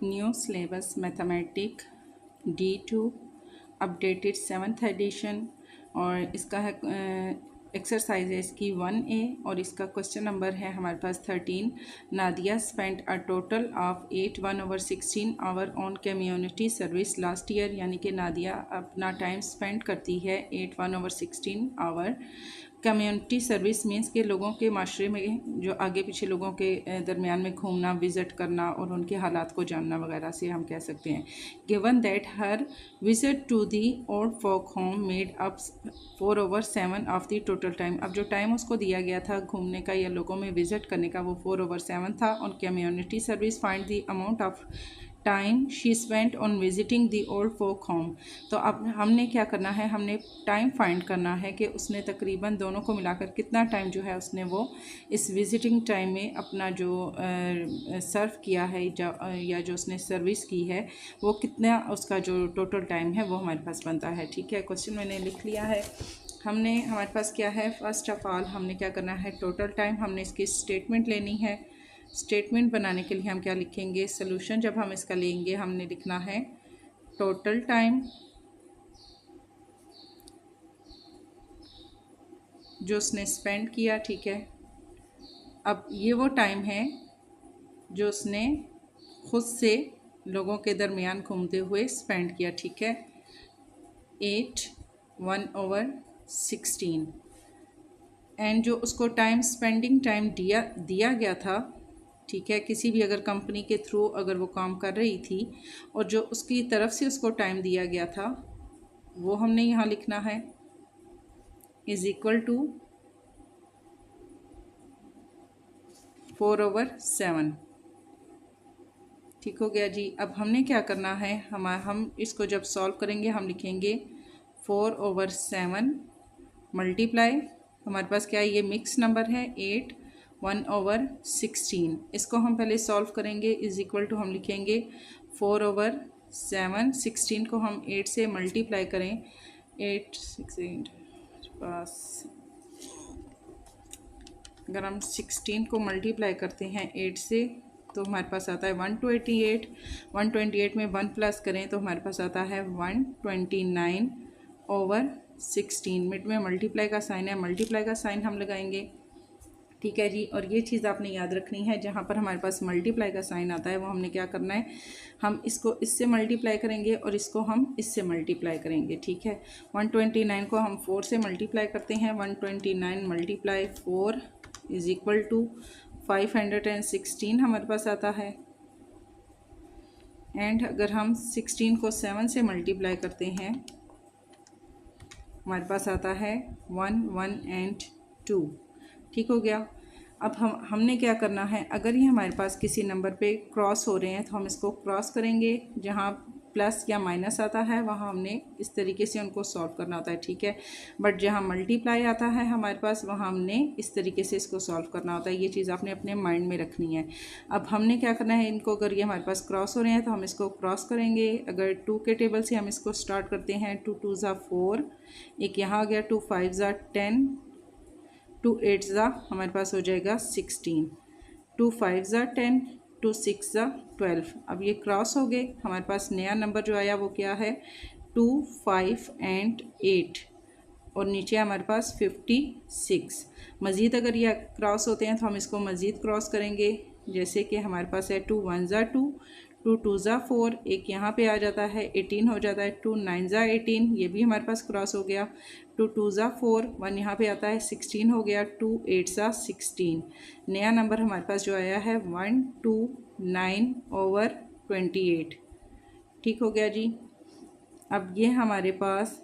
New syllabus mathematic D2 updated 7th edition और इसका है एक्सरसाइज है इसकी 1A और इसका क्वेश्चन नंबर है हमारे पास 13। Nadia spent a total of 8/16 hour on community service last year, यानी कि नादिया अपना टाइम स्पेंड करती है 8/16 आवर कम्युनिटी सर्विस मीन्स के लोगों के माशरे में जो आगे पीछे लोगों के दरमियान में घूमना, विज़िट करना और उनके हालात को जानना वगैरह से हम कह सकते हैं। Given that her visit to the old folk home made up 4/7 of the total time. अब जो टाइम उसको दिया गया था घूमने का या लोगों में विज़िट करने का वो 4/7 था। On community service find the amount of time she spent on visiting the old folk home. तो अब हमने क्या करना है, हमने टाइम फाइंड करना है कि उसने तकरीबन दोनों को मिलाकर कितना टाइम जो है उसने वो इस विजिटिंग टाइम में अपना जो सर्व किया है या जो उसने सर्विस की है वो कितना उसका जो टोटल टाइम है वो हमारे पास बनता है। ठीक है, क्वेश्चन मैंने लिख लिया है। हमने हमारे पास क्या है, फर्स्ट ऑफ ऑल हमने क्या करना है, टोटल टाइम हमने इसकी स्टेटमेंट लेनी है। स्टेटमेंट बनाने के लिए हम क्या लिखेंगे, सोल्यूशन जब हम इसका लेंगे हमने लिखना है टोटल टाइम जो उसने स्पेंड किया। ठीक है, अब ये वो टाइम है जो उसने खुद से लोगों के दरमियान घूमते हुए स्पेंड किया। ठीक है, 8/1/16 एंड जो उसको टाइम स्पेंडिंग टाइम दिया गया था। ठीक है, किसी भी अगर कंपनी के थ्रू अगर वो काम कर रही थी और जो उसकी तरफ से उसको टाइम दिया गया था वो हमने यहाँ लिखना है इज़ इक्वल टू 4/7। ठीक हो गया जी। अब हमने क्या करना है, हम इसको जब सॉल्व करेंगे हम लिखेंगे 4/7 मल्टीप्लाई, हमारे पास क्या है, ये मिक्स नंबर है 8/1/16। इसको हम पहले सॉल्व करेंगे इज़ इक्वल टू हम लिखेंगे 4/7। 16 को हम 8 से मल्टीप्लाई करें, 8 16 पास अगर हम 16 को मल्टीप्लाई करते हैं 8 से तो हमारे पास आता है 128। 128 में 1 प्लस करें तो हमारे पास आता है 129/16। मिड में मल्टीप्लाई का साइन है, मल्टीप्लाई का साइन हम लगाएंगे। ठीक है जी, और ये चीज़ आपने याद रखनी है, जहाँ पर हमारे पास मल्टीप्लाई का साइन आता है वो हमने क्या करना है, हम इसको इससे मल्टीप्लाई करेंगे और इसको हम इससे मल्टीप्लाई करेंगे। ठीक है, 129 को हम 4 से मल्टीप्लाई करते हैं, 129 मल्टीप्लाई 4 इज़ इक्वल टू 516 हमारे पास आता है। एंड अगर हम 16 को 7 से मल्टीप्लाई करते हैं हमारे पास आता है 1 1 एंड 2। ठीक हो गया। अब हमने क्या करना है, अगर ये हमारे पास किसी नंबर पे क्रॉस हो रहे हैं तो हम इसको क्रॉस करेंगे, जहाँ प्लस या माइनस आता है वहाँ हमने इस तरीके से उनको सॉल्व करना होता है। ठीक है, बट जहाँ मल्टीप्लाई आता है हमारे पास वहाँ हमने इस तरीके से इसको सॉल्व करना होता है। ये चीज़ आपने अपने माइंड में रखनी है। अब हमने क्या करना है, इनको अगर ये हमारे पास क्रॉस हो रहे हैं तो हम इसको क्रॉस करेंगे। अगर 2 के टेबल से हम इसको स्टार्ट करते हैं, 2 2 ज़ा 4, एक यहाँ आ गया 2 5 ज़ा 10, 2 8 ज़ा हमारे पास हो जाएगा 16, 2 5 ज़ा 10, 2 6 ज़ा 12। अब ये क्रॉस हो गए, हमारे पास नया नंबर जो आया वो क्या है 2 5 एंड 8 और नीचे हमारे पास 56। मज़ीद अगर ये क्रॉस होते हैं तो हम इसको मज़ीद क्रॉस करेंगे, जैसे कि हमारे पास है 2 1 ज़ा 2, 2 2 ज़ा 4, एक यहाँ पे आ जाता है 18 हो जाता है, 2 9 ज़ा 18, ये भी हमारे पास क्रॉस हो गया, 2 2 ज़ा 4, 1 यहाँ पे आता है 16 हो गया, 2 8 ज़ा 16। नया नंबर हमारे पास जो आया है 129/28। ठीक हो गया जी। अब ये हमारे पास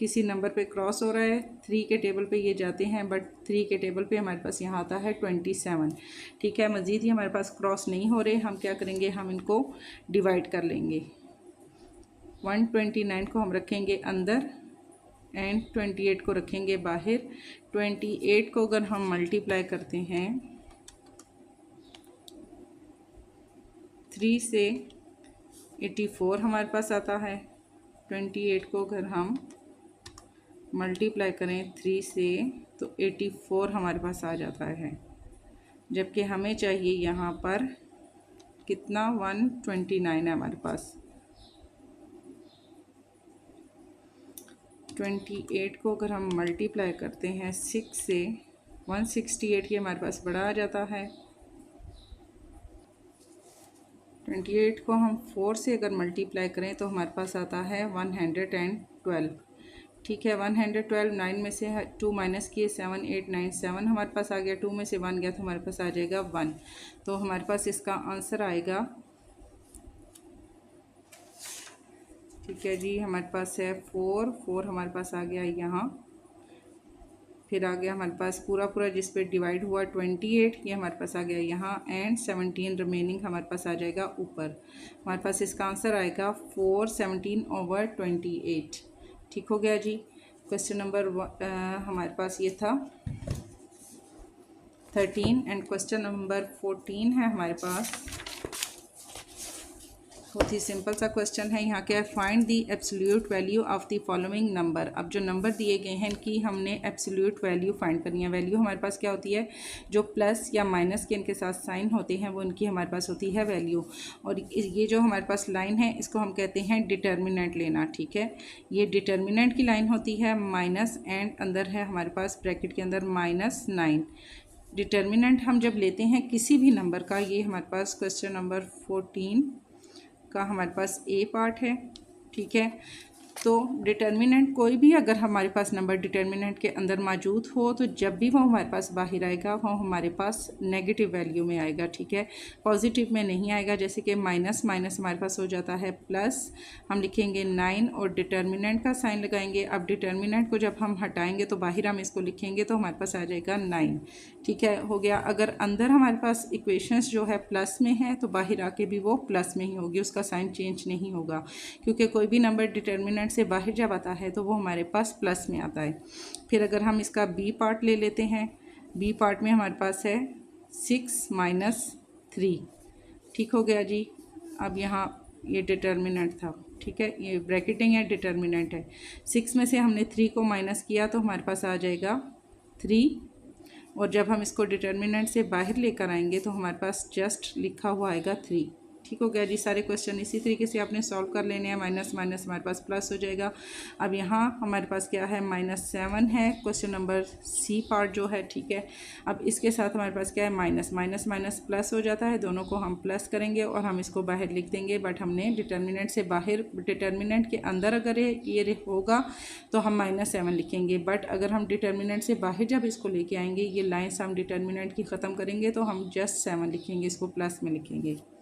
किसी नंबर पे क्रॉस हो रहा है, 3 के टेबल पे ये जाते हैं, बट 3 के टेबल पे हमारे पास यहाँ आता है 27। ठीक है, मज़ीद ही हमारे पास क्रॉस नहीं हो रहे, हम क्या करेंगे, हम इनको डिवाइड कर लेंगे। 129 को हम रखेंगे अंदर एंड 28 को रखेंगे बाहर। 28 को अगर हम मल्टीप्लाई करते हैं 3 से 84 हमारे पास आता है। 28 को अगर हम मल्टीप्लाई करें 3 से तो 84 हमारे पास आ जाता है, जबकि हमें चाहिए यहाँ पर कितना 129 है हमारे पास। 28 को अगर हम मल्टीप्लाई करते हैं 6 से 168 ये हमारे पास बड़ा आ जाता है। 28 को हम 4 से अगर मल्टीप्लाई करें तो हमारे पास आता है 112। ठीक है, 112, 9 में से 2 माइनस किए 7 8 9 7 हमारे पास आ गया, 2 में से 1 गया तो हमारे पास आ जाएगा 1। तो हमारे पास इसका आंसर आएगा, ठीक है जी, हमारे पास है 4 हमारे पास आ गया यहाँ। फिर आ गया हमारे पास पूरा जिस पे डिवाइड हुआ 28, ये हमारे पास आ गया यहाँ, एंड 17 रिमेनिंग हमारे पास आ जाएगा ऊपर। हमारे पास इसका आंसर आएगा 417/28। ठीक हो गया जी। क्वेश्चन नंबर हमारे पास ये था 13 एंड क्वेश्चन नंबर 14 है हमारे पास। बहुत ही सिंपल सा क्वेश्चन है। यहाँ क्या है, find the absolute value of the following number. अब जो नंबर दिए गए हैं इनकी हमने एब्सोल्यूट वैल्यू फाइंड करनी है। वैल्यू हमारे पास क्या होती है, जो प्लस या माइनस के इनके साथ साइन होते हैं वो इनकी हमारे पास होती है वैल्यू। और ये जो हमारे पास लाइन है इसको हम कहते हैं डिटर्मिनेंट लेना। ठीक है, ये डिटर्मिनेंट की लाइन होती है माइनस, एंड अंदर है हमारे पास ब्रैकेट के अंदर -9। डिटर्मिनेंट हम जब लेते हैं किसी भी नंबर का, ये हमारे पास क्वेश्चन नंबर 14 का हमारे पास ए पार्ट है। ठीक है, तो डिटर्मिनेंट कोई भी अगर हमारे पास नंबर डिटर्मिनेंट के अंदर मौजूद हो तो जब भी वो हमारे पास बाहर आएगा वो हमारे पास नेगेटिव वैल्यू में आएगा। ठीक है, पॉजिटिव में नहीं आएगा। जैसे कि माइनस माइनस हमारे पास हो जाता है प्लस, हम लिखेंगे 9 और डिटर्मिनेंट का साइन लगाएंगे। अब डिटर्मिनेंट को जब हम हटाएंगे तो बाहर हम इसको लिखेंगे तो हमारे पास आ जाएगा 9। ठीक है, हो गया। अगर अंदर हमारे पास इक्वेशंस जो है प्लस में है तो बाहर आके भी वो प्लस में ही होगी, उसका साइन चेंज नहीं होगा, क्योंकि कोई भी नंबर डिटर्मिनेंट से बाहर जब आता है तो वो हमारे पास प्लस में आता है। फिर अगर हम इसका बी पार्ट ले लेते हैं, बी पार्ट में हमारे पास है 6 - 3। ठीक हो गया जी। अब यहाँ ये डिटर्मिनेंट था। ठीक है, ये ब्रैकेटिंग है, डिटर्मिनेंट है। 6 में से हमने 3 को माइनस किया तो हमारे पास आ जाएगा 3, और जब हम इसको डिटर्मिनेंट से बाहर लेकर आएंगे तो हमारे पास जस्ट लिखा हुआ आएगा 3। ठीक हो गया जी। सारे क्वेश्चन इसी तरीके से आपने सॉल्व कर लेने हैं। माइनस माइनस हमारे पास प्लस हो जाएगा। अब यहाँ हमारे पास क्या है, -7 है क्वेश्चन नंबर सी पार्ट जो है। ठीक है, अब इसके साथ हमारे पास क्या है, माइनस माइनस माइनस प्लस हो जाता है, दोनों को हम प्लस करेंगे और हम इसको बाहर लिख देंगे। बट हमने डिटर्मिनेंट से बाहर, डिटर्मिनेंट के अंदर अगर ये होगा तो हम -7 लिखेंगे, बट अगर हम डिटर्मिनेंट से बाहर जब इसको लेके आएंगे, ये लाइन्स हम डिटर्मिनेंट की ख़त्म करेंगे तो हम जस्ट 7 लिखेंगे, इसको प्लस में लिखेंगे।